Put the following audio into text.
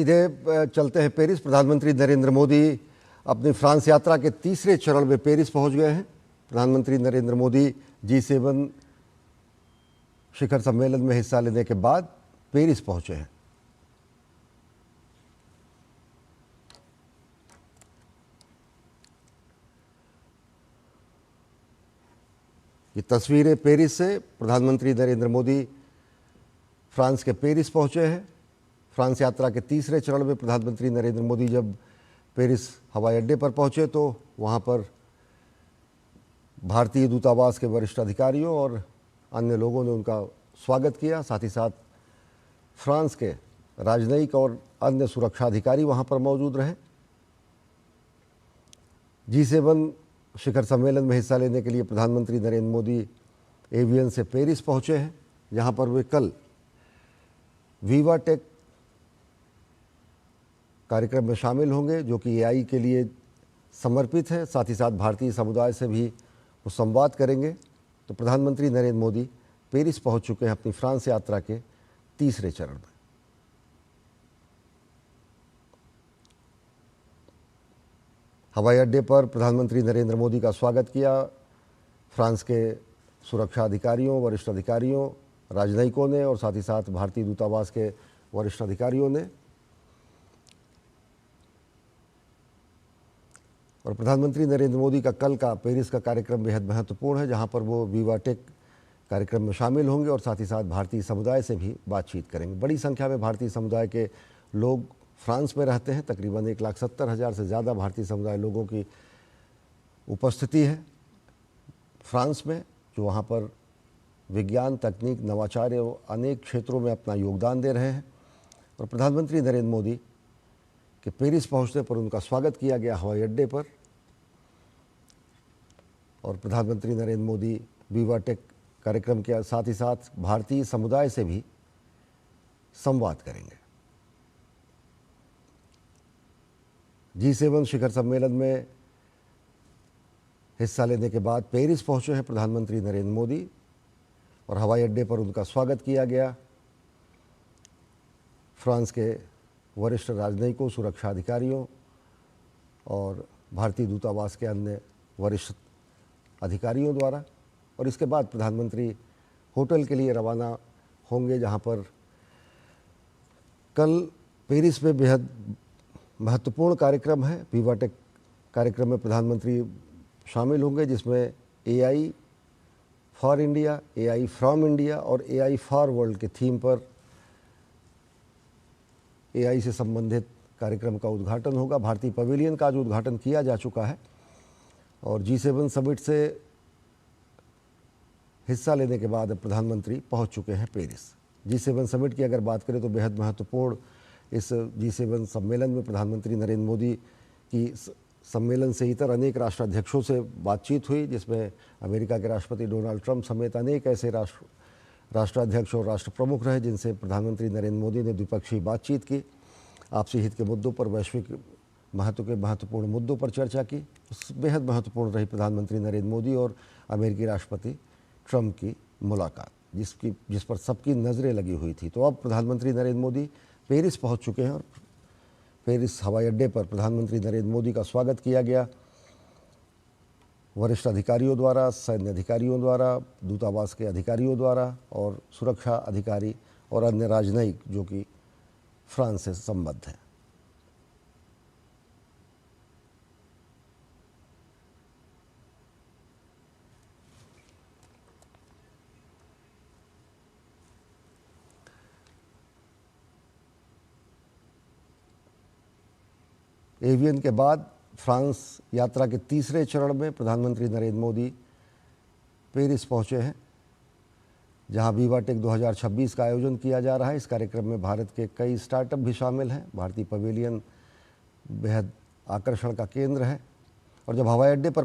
सीधे चलते हैं पेरिस। प्रधानमंत्री नरेंद्र मोदी अपनी फ्रांस यात्रा के तीसरे चरण में पेरिस पहुंच गए हैं। प्रधानमंत्री नरेंद्र मोदी G7 शिखर सम्मेलन में हिस्सा लेने के बाद पेरिस पहुंचे हैं। ये तस्वीरें पेरिस से। प्रधानमंत्री नरेंद्र मोदी फ्रांस के पेरिस पहुंचे हैं। फ्रांस यात्रा के तीसरे चरण में प्रधानमंत्री नरेंद्र मोदी जब पेरिस हवाई अड्डे पर पहुंचे तो वहां पर भारतीय दूतावास के वरिष्ठ अधिकारियों और अन्य लोगों ने उनका स्वागत किया। साथ ही साथ फ्रांस के राजनयिक और अन्य सुरक्षा अधिकारी वहां पर मौजूद रहे। G7 शिखर सम्मेलन में हिस्सा लेने के लिए प्रधानमंत्री नरेंद्र मोदी एवियन से पेरिस पहुंचे हैं, जहां पर वे कल वीवा टेक कार्यक्रम में शामिल होंगे, जो कि AI के लिए समर्पित है। साथ ही साथ भारतीय समुदाय से भी वो संवाद करेंगे। तो प्रधानमंत्री नरेंद्र मोदी पेरिस पहुंच चुके हैं अपनी फ्रांस यात्रा के तीसरे चरण में। हवाई अड्डे पर प्रधानमंत्री नरेंद्र मोदी का स्वागत किया फ्रांस के सुरक्षा अधिकारियों, वरिष्ठ अधिकारियों, राजनयिकों ने और साथ ही साथ भारतीय दूतावास के वरिष्ठ अधिकारियों ने। और प्रधानमंत्री नरेंद्र मोदी का कल का पेरिस का कार्यक्रम बेहद महत्वपूर्ण है, जहां पर वो वीवा टेक कार्यक्रम में शामिल होंगे और साथ ही साथ भारतीय समुदाय से भी बातचीत करेंगे। बड़ी संख्या में भारतीय समुदाय के लोग फ्रांस में रहते हैं। तकरीबन 1,70,000 से ज़्यादा भारतीय समुदाय लोगों की उपस्थिति है फ्रांस में, जो वहाँ पर विज्ञान, तकनीक, नवाचार और अनेक क्षेत्रों में अपना योगदान दे रहे हैं। और प्रधानमंत्री नरेंद्र मोदी के पेरिस पहुंचने पर उनका स्वागत किया गया हवाई अड्डे पर। और प्रधानमंत्री नरेंद्र मोदी वीवा टेक कार्यक्रम के साथ ही साथ भारतीय समुदाय से भी संवाद करेंगे। G7 शिखर सम्मेलन में हिस्सा लेने के बाद पेरिस पहुंचे हैं प्रधानमंत्री नरेंद्र मोदी और हवाई अड्डे पर उनका स्वागत किया गया। फ्रांस के वरिष्ठ राजनयिकों, सुरक्षा अधिकारियों और भारतीय दूतावास के अन्य वरिष्ठ अधिकारियों द्वारा। और इसके बाद प्रधानमंत्री होटल के लिए रवाना होंगे, जहां पर कल पेरिस में बेहद महत्वपूर्ण कार्यक्रम है। वीवा टेक कार्यक्रम में प्रधानमंत्री शामिल होंगे, जिसमें AI for India, AI from India और AI फॉर वर्ल्ड के थीम पर AI से संबंधित कार्यक्रम का उद्घाटन होगा। भारतीय पवेलियन का आज उद्घाटन किया जा चुका है। और G7 समिट से हिस्सा लेने के बाद अब प्रधानमंत्री पहुंच चुके हैं पेरिस। G7 समिट की अगर बात करें तो बेहद महत्वपूर्ण इस G7 सम्मेलन में प्रधानमंत्री नरेंद्र मोदी की सम्मेलन से इतर अनेक राष्ट्राध्यक्षों से बातचीत हुई, जिसमें अमेरिका के राष्ट्रपति डोनाल्ड ट्रंप समेत अनेक ऐसे राष्ट्राध्यक्ष और राष्ट्र प्रमुख रहे, जिनसे प्रधानमंत्री नरेंद्र मोदी ने द्विपक्षीय बातचीत की, आपसी हित के मुद्दों पर, वैश्विक महत्व के महत्वपूर्ण मुद्दों पर चर्चा की। बेहद महत्वपूर्ण रही प्रधानमंत्री नरेंद्र मोदी और अमेरिकी राष्ट्रपति ट्रंप की मुलाकात, जिस पर सबकी नज़रें लगी हुई थी। तो अब प्रधानमंत्री नरेंद्र मोदी पेरिस पहुंच चुके हैं और पेरिस हवाई अड्डे पर प्रधानमंत्री नरेंद्र मोदी का स्वागत किया गया वरिष्ठ अधिकारियों द्वारा, सैन्य अधिकारियों द्वारा, दूतावास के अधिकारियों द्वारा और सुरक्षा अधिकारी और अन्य राजनयिक जो कि फ्रांस से संबद्ध हैं। एवियन के बाद फ्रांस यात्रा के तीसरे चरण में प्रधानमंत्री नरेंद्र मोदी पेरिस पहुंचे हैं, जहां वीवा टेक 2026 का आयोजन किया जा रहा है। इस कार्यक्रम में भारत के कई स्टार्टअप भी शामिल हैं। भारतीय पवेलियन बेहद आकर्षण का केंद्र है। और जब हवाई अड्डे पर